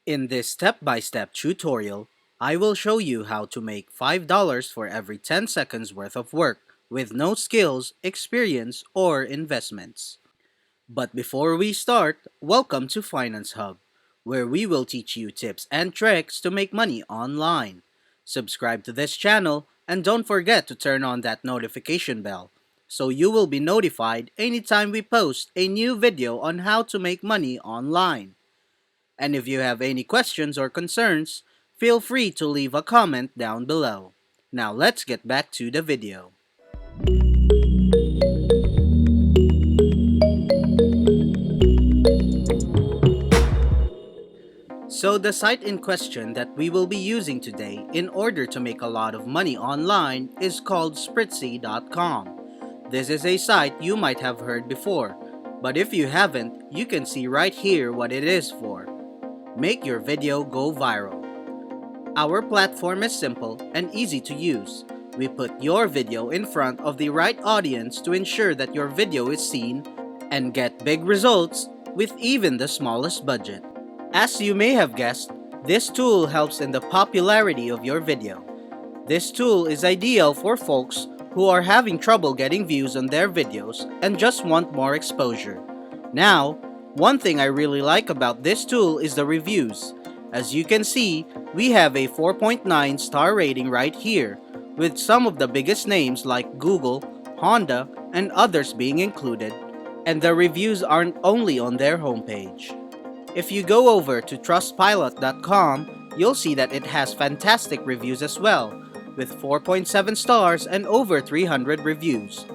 In this step-by-step tutorial, I will show you how to make $5 for every 10 seconds worth of work with no skills, experience, or investments. But before we start, welcome to Finance Hub, where we will teach you tips and tricks to make money online. Subscribe to this channel and don't forget to turn on that notification bell so you will be notified anytime we post a new video on how to make money online. And if you have any questions or concerns, feel free to leave a comment down below. Now let's get back to the video. So the site in question that we will be using today in order to make a lot of money online is called Spritzy.com. This is a site you might have heard before, but if you haven't, you can see right here what it is for. Make your video go viral. Our platform is simple and easy to use. We put your video in front of the right audience to ensure that your video is seen and get big results with even the smallest budget. As you may have guessed, this tool helps in the popularity of your video. This tool is ideal for folks who are having trouble getting views on their videos and just want more exposure. Now, one thing I really like about this tool is the reviews. As you can see, we have a 4.9 star rating right here, with some of the biggest names like Google, Honda, and others being included, and the reviews aren't only on their homepage. If you go over to Trustpilot.com, you'll see that it has fantastic reviews as well, with 4.7 stars and over 300 reviews.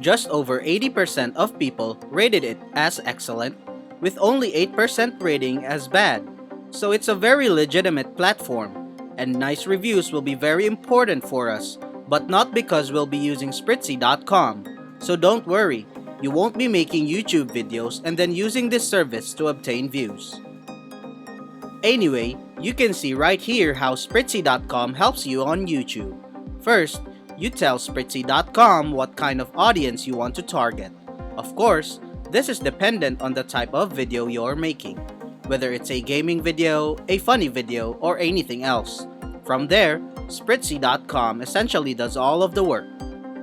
Just over 80% of people rated it as excellent, with only 8% rating as bad. So it's a very legitimate platform, and nice reviews will be very important for us, but not because we'll be using Spritzy.com. So don't worry, you won't be making YouTube videos and then using this service to obtain views. Anyway, you can see right here how Spritzy.com helps you on YouTube. First, you tell Spritzy.com what kind of audience you want to target. Of course, this is dependent on the type of video you're making, whether it's a gaming video, a funny video, or anything else. From there, Spritzy.com essentially does all of the work.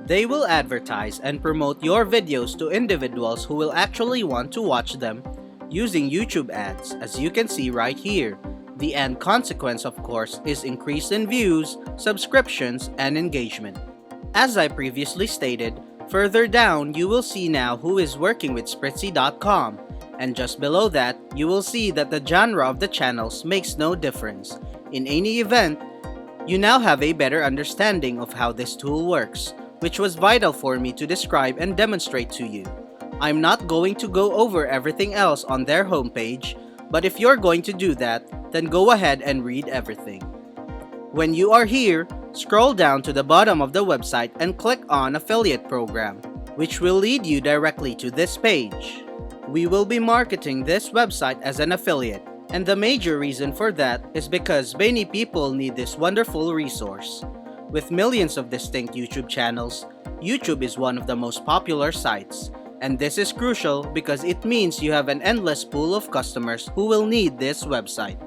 They will advertise and promote your videos to individuals who will actually want to watch them using YouTube ads, as you can see right here. The end consequence, of course, is increase in views, subscriptions, and engagement. As I previously stated, further down you will see now who is working with Spritzy.com, and just below that you will see that the genre of the channels makes no difference. In any event, you now have a better understanding of how this tool works, which was vital for me to describe and demonstrate to you. I'm not going to go over everything else on their homepage, but if you're going to do that, then go ahead and read everything. When you are here, scroll down to the bottom of the website and click on Affiliate Program, which will lead you directly to this page. We will be marketing this website as an affiliate, and the major reason for that is because many people need this wonderful resource. With millions of distinct YouTube channels, YouTube is one of the most popular sites, and this is crucial because it means you have an endless pool of customers who will need this website.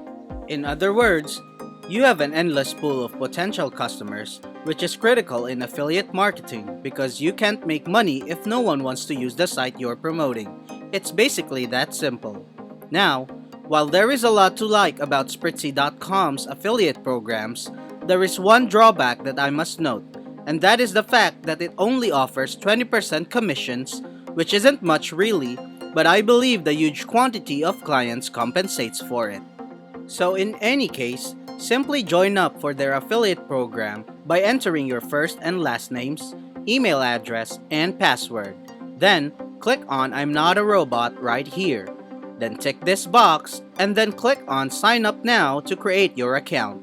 In other words, you have an endless pool of potential customers, which is critical in affiliate marketing because you can't make money if no one wants to use the site you're promoting. It's basically that simple. Now, while there is a lot to like about Spritzy.com's affiliate programs, there is one drawback that I must note, and that is the fact that it only offers 20% commissions, which isn't much really, but I believe the huge quantity of clients compensates for it. So in any case, simply join up for their affiliate program by entering your first and last names, email address, and password. Then, click on I'm not a robot right here. Then tick this box, and then click on Sign Up Now to create your account.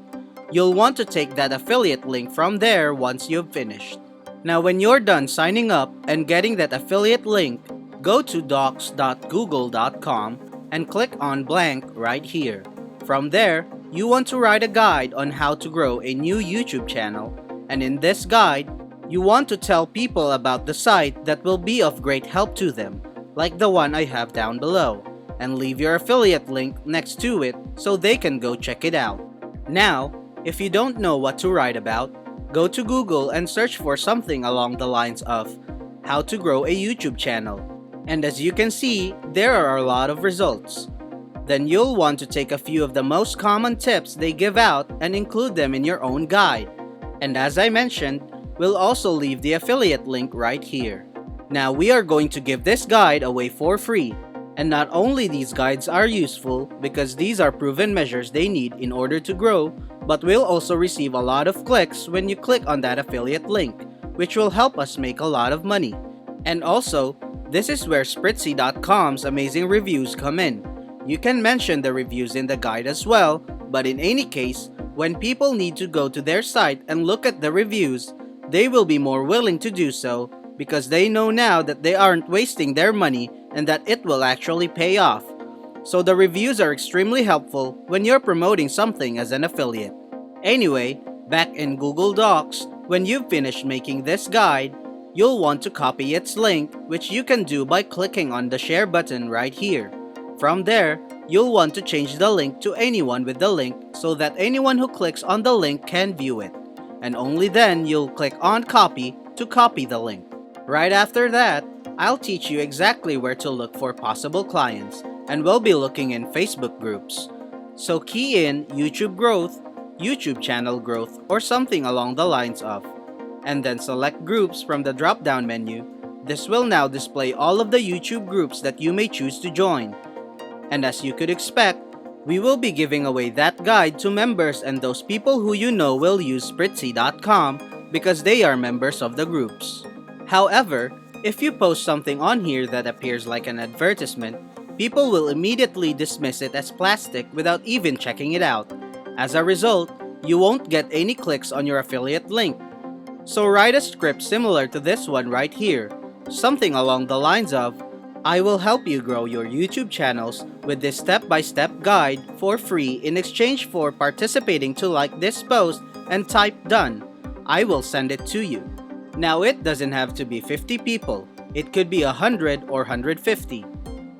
You'll want to take that affiliate link from there once you've finished. Now when you're done signing up and getting that affiliate link, go to docs.google.com and click on blank right here. From there, you want to write a guide on how to grow a new YouTube channel, and in this guide, you want to tell people about the site that will be of great help to them, like the one I have down below, and leave your affiliate link next to it so they can go check it out. Now, if you don't know what to write about, go to Google and search for something along the lines of how to grow a YouTube channel. And as you can see, there are a lot of results. Then you'll want to take a few of the most common tips they give out and include them in your own guide. And as I mentioned, we'll also leave the affiliate link right here. Now we are going to give this guide away for free. And not only these guides are useful because these are proven measures they need in order to grow, but we'll also receive a lot of clicks when you click on that affiliate link, which will help us make a lot of money. And also, this is where Spritzy.com's amazing reviews come in. You can mention the reviews in the guide as well, but in any case, when people need to go to their site and look at the reviews, they will be more willing to do so because they know now that they aren't wasting their money and that it will actually pay off. So the reviews are extremely helpful when you're promoting something as an affiliate. Anyway, back in Google Docs, when you've finished making this guide, you'll want to copy its link, which you can do by clicking on the share button right here. From there, you'll want to change the link to anyone with the link so that anyone who clicks on the link can view it. And only then you'll click on copy to copy the link. Right after that, I'll teach you exactly where to look for possible clients, and we'll be looking in Facebook groups. So key in YouTube growth, YouTube channel growth, or something along the lines of, and then select groups from the drop-down menu. This will now display all of the YouTube groups that you may choose to join. And as you could expect, we will be giving away that guide to members and those people who you know will use Spritzy.com because they are members of the groups. However, if you post something on here that appears like an advertisement, people will immediately dismiss it as plastic without even checking it out. As a result, you won't get any clicks on your affiliate link. So write a script similar to this one right here, something along the lines of, I will help you grow your YouTube channels with this step-by-step guide for free in exchange for participating to like this post and type done. I will send it to you. Now it doesn't have to be 50 people. It could be 100 or 150.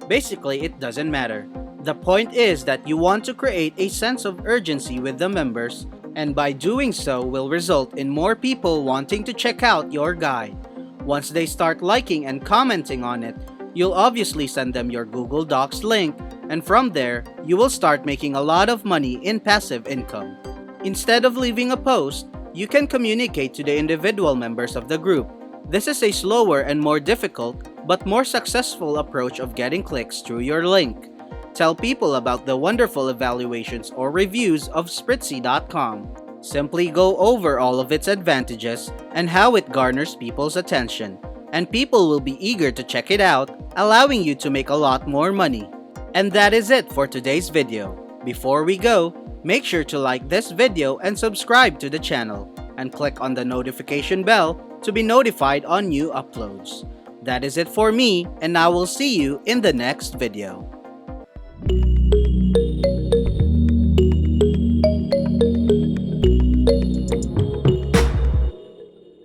Basically, it doesn't matter. The point is that you want to create a sense of urgency with the members, and by doing so will result in more people wanting to check out your guide. Once they start liking and commenting on it, you'll obviously send them your Google Docs link, and from there, you will start making a lot of money in passive income. Instead of leaving a post, you can communicate to the individual members of the group. This is a slower and more difficult, but more successful approach of getting clicks through your link. Tell people about the wonderful evaluations or reviews of Spritzy.com. Simply go over all of its advantages and how it garners people's attention, and people will be eager to check it out, allowing you to make a lot more money. And that is it for today's video. Before we go, make sure to like this video and subscribe to the channel, and click on the notification bell to be notified on new uploads. That is it for me, and I will see you in the next video.